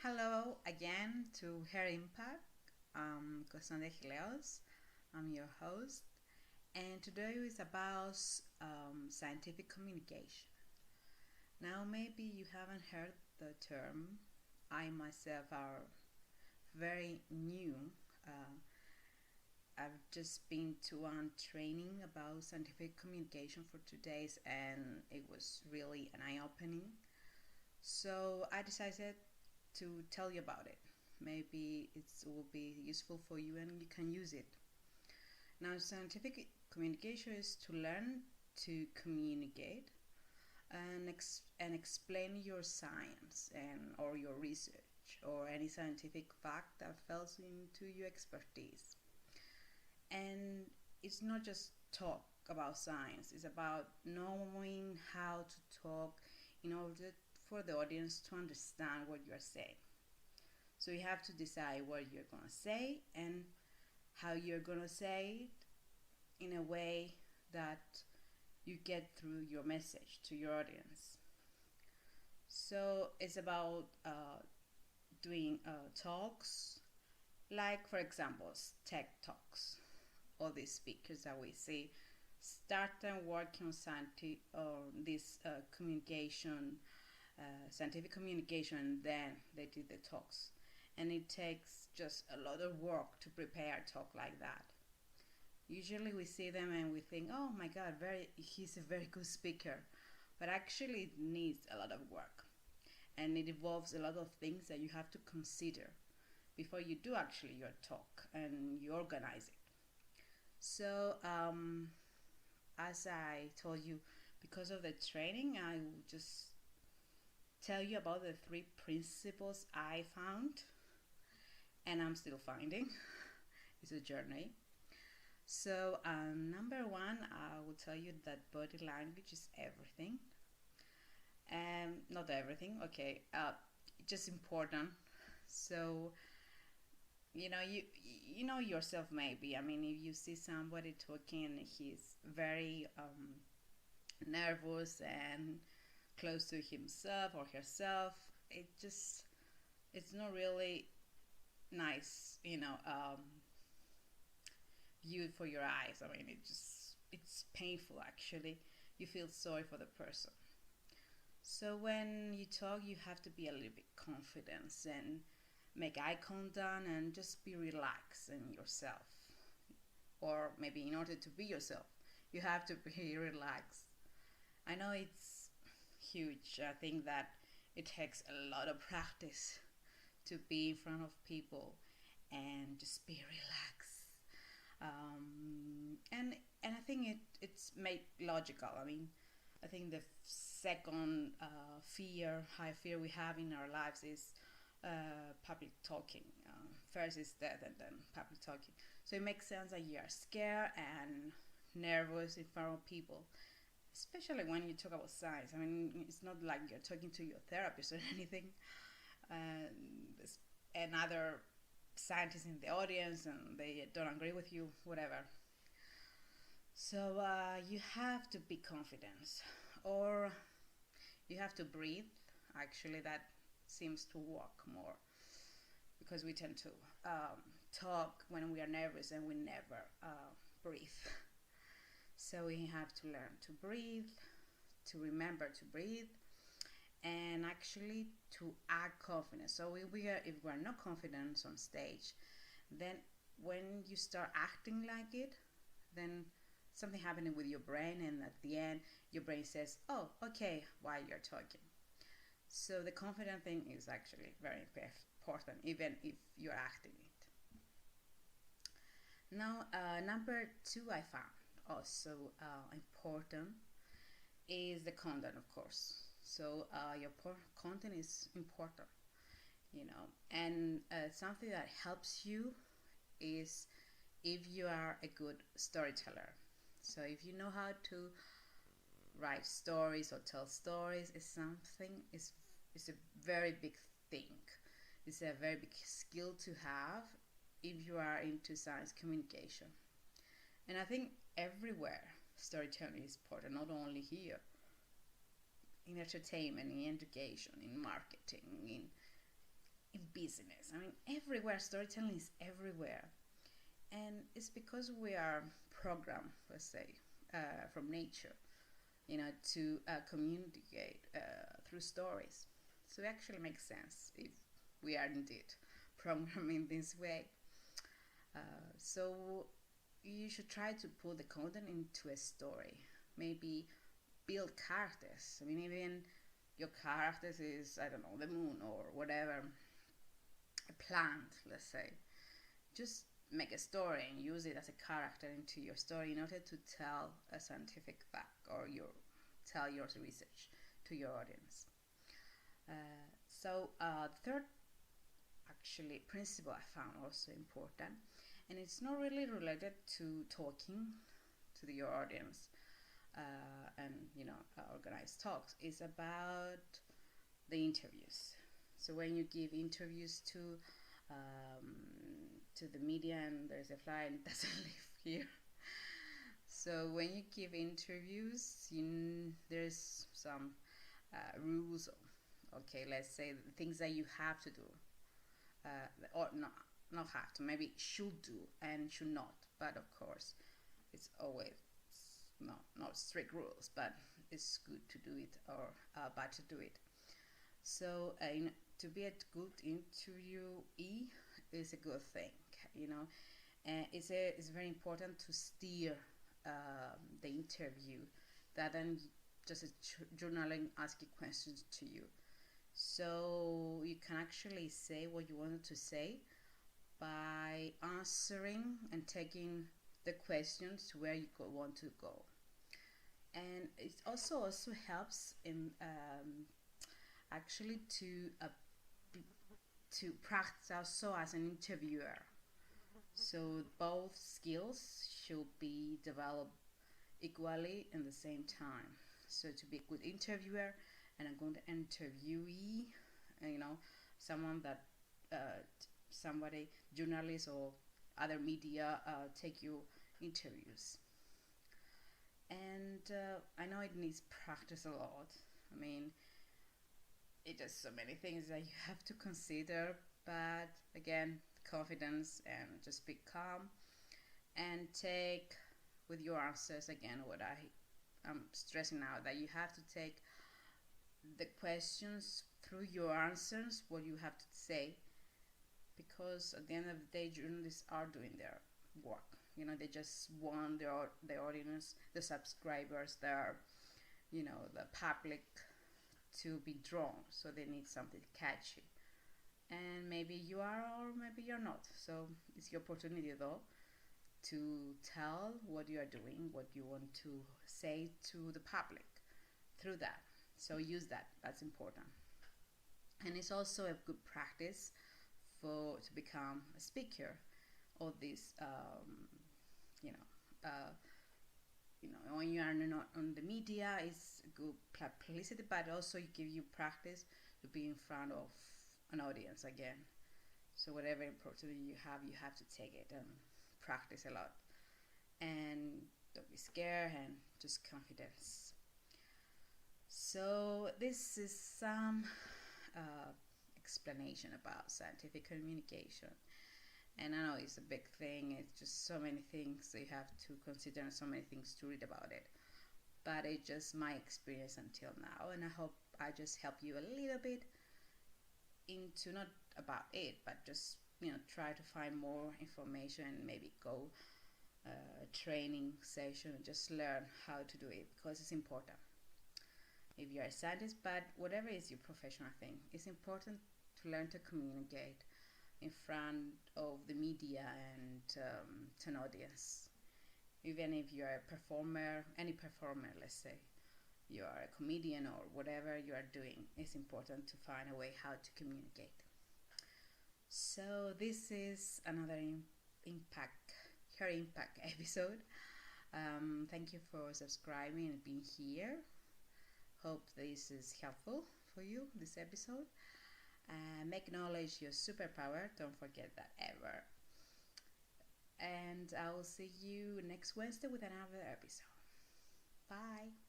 Hello again to Hair Impact. I'm Cassandra Gileos. I'm your host, and today is about scientific communication. Now, maybe you haven't heard the term. I myself are very new. Uh, I've just been to one training about scientific communication for 2 days, and it was really an eye-opening. So I decided to tell you about it. Maybe it will be useful for you and you can use it. Now, scientific communication is to learn to communicate and explain your science and or your research or any scientific fact that falls into your expertise. And it's not just talk about science, it's about knowing how to talk in order for the audience to understand what you're saying. So you have to decide what you're going to say and how you're going to say it in a way that you get through your message to your audience. So it's about doing talks, like for example, tech talks. All these speakers that we see start and working on this communication, scientific communication, and then they do the talks. And it takes just a lot of work to prepare a talk like that. Usually we see them and we think, oh my god, he's a very good speaker. But actually it needs a lot of work. And it involves a lot of things that you have to consider before you do actually your talk and you organize it. So, as I told you, because of the training, I will just tell you about the three principles I found and I'm still finding. It's a journey. So, number one, I will tell you that body language is everything. Not everything, okay, just important. So, you know yourself maybe. I mean, if you see somebody talking and he's very nervous and close to himself or herself, it's not really nice, viewed for your eyes. I mean, it's painful actually. You feel sorry for the person. So when you talk, you have to be a little bit confident and make eye contact and just be relaxed in yourself. Or maybe in order to be yourself, you have to be relaxed. I know it's huge. I think that it takes a lot of practice to be in front of people and just be relaxed. And I think it's made logical. I mean, I think the second high fear we have in our lives is public talking. First is death and then public talking. So it makes sense that you are scared and nervous in front of people, especially when you talk about science. I mean, it's not like you're talking to your therapist or anything, and other scientists in the audience and they don't agree with you, whatever. So you have to be confident, or you have to breathe. Actually, that seems to work more because we tend to talk when we are nervous and we never breathe. So we have to learn to breathe, to remember to breathe, and actually to act confident. So if we're not confident on stage, then when you start acting like it, then something happening with your brain, and at the end, your brain says, "Oh, okay," while you're talking. So the confident thing is actually very important, even if you're acting it. Now, number two, I found also important is the content, of course. So your content is important, and something that helps you is if you are a good storyteller. So if you know how to write stories or tell stories, is something is a very big thing. It's a very big skill to have if you are into science communication. And I think everywhere storytelling is important, not only here, in entertainment, in education, in marketing, in business. I mean, everywhere, storytelling is everywhere. And it's because we are programmed, let's say, from nature, to communicate through stories. So it actually makes sense if we are indeed programmed in this way. So you should try to put the content into a story. Maybe build characters. I mean, even your characters is, I don't know, the moon or whatever, a plant, let's say. Just make a story and use it as a character into your story in order to tell a scientific fact or tell your research to your audience. The third actually principle I found also important, and it's not really related to talking to your audience and organized talks. It's about the interviews. So when you give interviews to the media and there's a fly and it doesn't live here. So when you give interviews, there's some rules. Okay, let's say the things that you have to do, or not have to, maybe should do and should not. But of course, it's always not strict rules, but it's good to do it or bad to do it. So to be a good interviewee is a good thing, it's very important to steer the interview, that then just a journalist asking questions to you. So you can actually say what you wanted to say by answering and taking the questions to where you want to go. And it also helps in actually to practice also as an interviewer. So both skills should be developed equally in the same time. So to be a good interviewer and a good interviewee, someone that somebody, journalist or other media take you interviews. And I know it needs practice a lot. I mean, it is so many things that you have to consider, but again, confidence and just be calm and take with your answers, again, what I'm stressing now, that you have to take the questions through your answers, what you have to say, because at the end of the day, journalists are doing their work. They just want the audience, the subscribers, the public to be drawn, so they need something catchy. And maybe you are, or maybe you're not. So it's your opportunity, though, to tell what you are doing, what you want to say to the public through that. So use that. That's important. And it's also a good practice to become a speaker. All this, when you are not on the media, it's good publicity, but also it gives you practice to be in front of an audience again. So whatever opportunity you have to take it and practice a lot. And don't be scared, and just confidence. So this is some explanation about scientific communication. And I know it's a big thing, it's just so many things you have to consider and so many things to read about it. But it's just my experience until now, and I hope I just help you a little bit into, not about it, but just try to find more information and maybe go training session and just learn how to do it, because it's important. If you're a scientist, but whatever is your professional thing, it's important to learn to communicate in front of the media and to an audience. Even if you're a performer, any performer, let's say, you are a comedian or whatever you are doing, it's important to find a way how to communicate. So this is another Her Impact episode. Thank you for subscribing and being here. Hope this is helpful for you, this episode. Make knowledge your superpower. Don't forget that ever. And I will see you next Wednesday with another episode. Bye.